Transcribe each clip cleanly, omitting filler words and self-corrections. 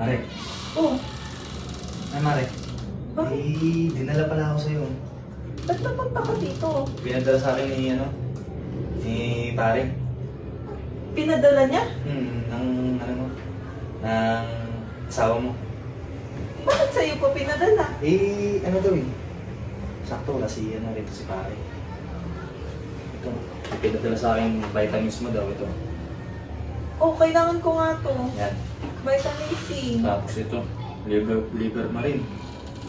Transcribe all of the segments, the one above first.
Mare. Oh, Ay, Mare. bakit? Dinala pala ako sa'yo. Ba't napunta ka dito? Pinadala sa akin ni pare. Pinadala niya? Ng asawa mo. Bakit sa'yo pa pinadala? Ano daw eh. Sakto, wala si rito si pare. Ito, pinadala sa akin vitamins mo daw ito. Oh, kailangan ko nga to. Yan. Vitamin C. Tapos ito, liver marin.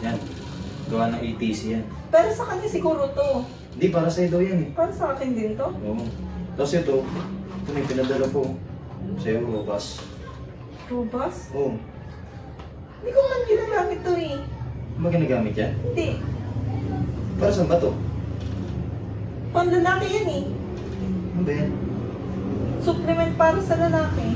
Yan. Gawa ng ATC yan. Pero sa kanya siguro to. Hindi, para sa'yo daw yan eh. Para sa akin din to. Oo. Tapos ito may pinadala po. Sa'yo, Robas. Robas? Oo. Hindi ko man ginagamit to eh. Ano ba ginagamit yan? Hindi. Para saan ba to? Panlalaki yan eh. Ano ba yan? Supplement para sa lalaki.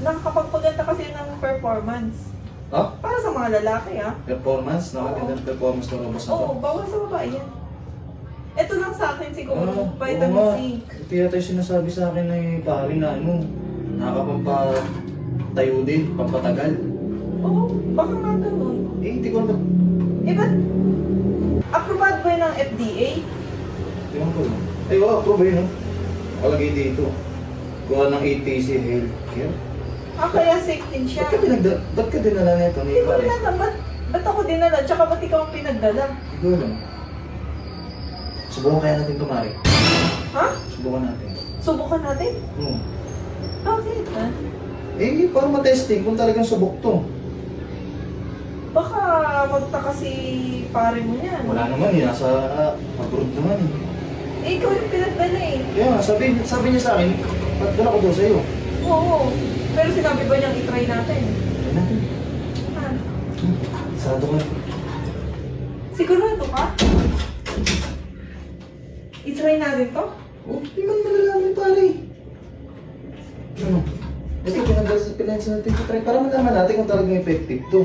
Nakakapagpaganda kasi ng performance. Ha? Para sa mga lalaki ah. Performance? Nakaganda ng performance ng Robas na to. Oo, bawal sa babae yan. Ito lang sa akin siguro, Oo vitamin nga. C. Kaya tayo sinasabi sa akin na pare na nakakapampatayo din, pampatagal. Oo, baka nga ganun. Hindi ko alam. Ba't aprobado ba yun ng FDA? Ewan ko lang. Ay, approve yun, no? Nakalagay dito. Gawa ng ATC Healthcare. Kaya safe din siya. Ba't ka dinala nito Hindi ni ko pare? rin alam, ba't ako dinala? Tsaka ba't ikaw ang pinagdala? Hindi ko alam. Subukan kaya natin tumari. Ha? Subukan natin. Subukan natin? Oo. Bakit? Ha? Para matesting kung talagang subok to. Baka magtaka si pare mo niyan. Wala naman eh, nasa abroad naman eh. Ikaw yung pinagdala eh. Kaya nga, sabi niya sa akin, ba't dala ko daw sa'yo? Oo. Pero sinabi ba niyang itry natin? Try natin. Ha? Sarado ka. Sigurado ka? I-try natin to? Oh, hindi man malalaman pare. Ano? Ito, pinansin natin ito try para malaman natin kung talagang effective to.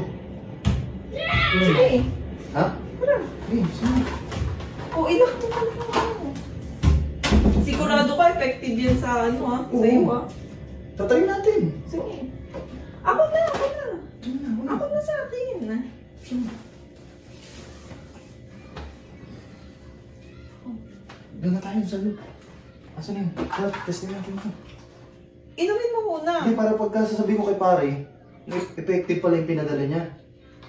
Sige. Ha? Tara. Sige. O, ilak mo ka lang. Sigurado ka effective yan sa ano ha? Sa Oo. iyo ha? Tatry natin. Sige. Ako na. Ako na sa akin. Doon na tayo sa loob. Asan yun? Testing natin ito. Inumin mo muna. Hindi, para pagka sasabihin ko kay pare, effective pala yung pinadala niya.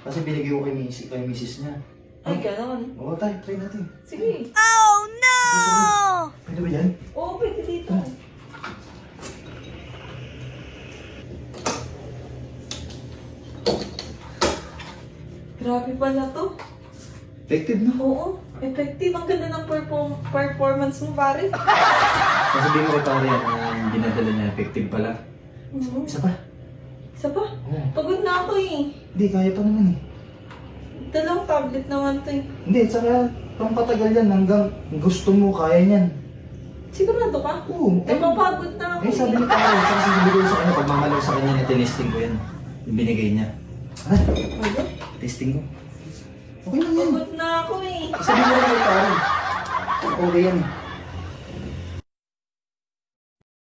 Kasi binigay ko kay misis niya. Ay, ganon. Oo tayo, try natin. Sige. Oh no! Pwede ba yan? Oo, pwede dito. Grabe pala to. Effective na. Oo, effective. Ang ganda ng performance mo, pare. Sasabihin ko kay pare yung binadala niya, effective pala. Isa pa? Isa pa? Oo. Pagod na ako eh. Hindi, kaya pa naman eh. Dalawang tablet naman to eh. Hindi, saka pampatagal yan hanggang gusto mo, kaya niyan. Sigurado ka? Oo. Mapapagod na ako Sabi ni pare, saka sinabi ko sa kanya, pagmamalaw sa kanya na tinesting ko yan. Yung binigay niya. Ha? Pagod? Testing ko. Okay lang yan. Pagod na ako eh. Sabi mo lang kay pare. Okay yan eh.